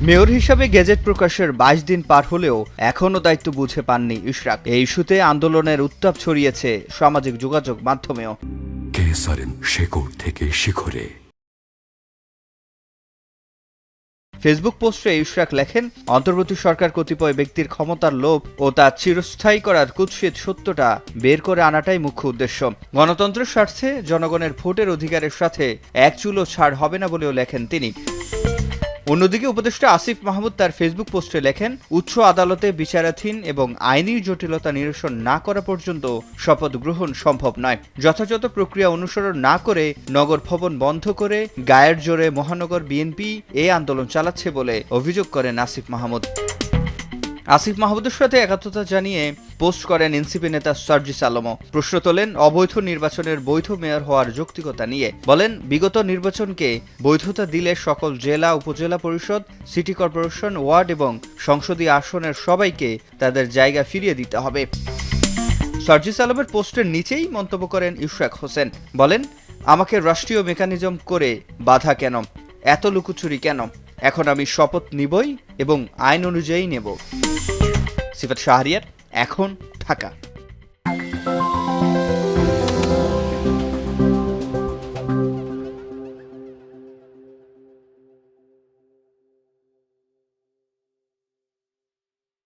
Mayor হিসাবে gazette প্রকাশের ২২ দিন পার হলেও এখনও দায়িত্ব বুঝে পাননি ইশরাক। এই ইস্যুতে আন্দোলনের উত্তাপ ছড়িয়েছে সামাজিক যোগাযোগ মাধ্যমেও। শেকড় থেকে শিখরে। ফেসবুক পোস্টে ইশরাক লেখেন, অন্তর্বর্তী সরকার কতিপয় ব্যক্তির ক্ষমতার লোভ ও তা চিরস্থায়ী করার কুৎসিত সত্যটা বের করে আনাটাই মুখ্য উদ্দেশ্য। গণতন্ত্রের স্বার্থে জনগণের ভোটের অধিকারের সাথে এক চুলও ছাড় হবে না বলেও লেখেন তিনি। অন্যদিকে উপদেষ্টা আসিফ মাহমুদ তার ফেসবুক পোস্টে লেখেন, উচ্চ আদালতে বিচারাধীন এবং আইনি জটিলতা নিরসন না করা পর্যন্ত শপথ গ্রহণ সম্ভব নয়। যথাযথ প্রক্রিয়া অনুসরণ না করে নগর ভবন বন্ধ করে গায়ের জোরে মহানগর বিএনপি এই আন্দোলন চালাচ্ছে বলে অভিযোগ করেন আসিফ মাহমুদ। আসিফ মাহমুদের সাথে একাত্মতা জানিয়ে পোস্ট করেন এনসিপি নেতা সার্জিস আলমও। প্রশ্ন তোলেন অবৈধ নির্বাচনের বৈধ মেয়র হওয়ার যৌক্তিকতা নিয়ে। বলেন, বিগত নির্বাচনকে বৈধতা দিলে সকল জেলা, উপজেলা পরিষদ, সিটি কর্পোরেশন, ওয়ার্ড এবং সংসদীয় আসনের সবাইকে তাদের জায়গা ফিরিয়ে দিতে হবে। সার্জিস আলমের পোস্টের নিচেই মন্তব্য করেন ইশরাক হোসেন। বলেন, আমাকে রাষ্ট্রীয় মেকানিজম করে বাধা কেন? এত লুকোচুরি কেন? এখন আমি শপথ নিবই এবং আইন অনুযায়ী নেব। সিফাত শাহরিয়ার, এখন, ঢাকা।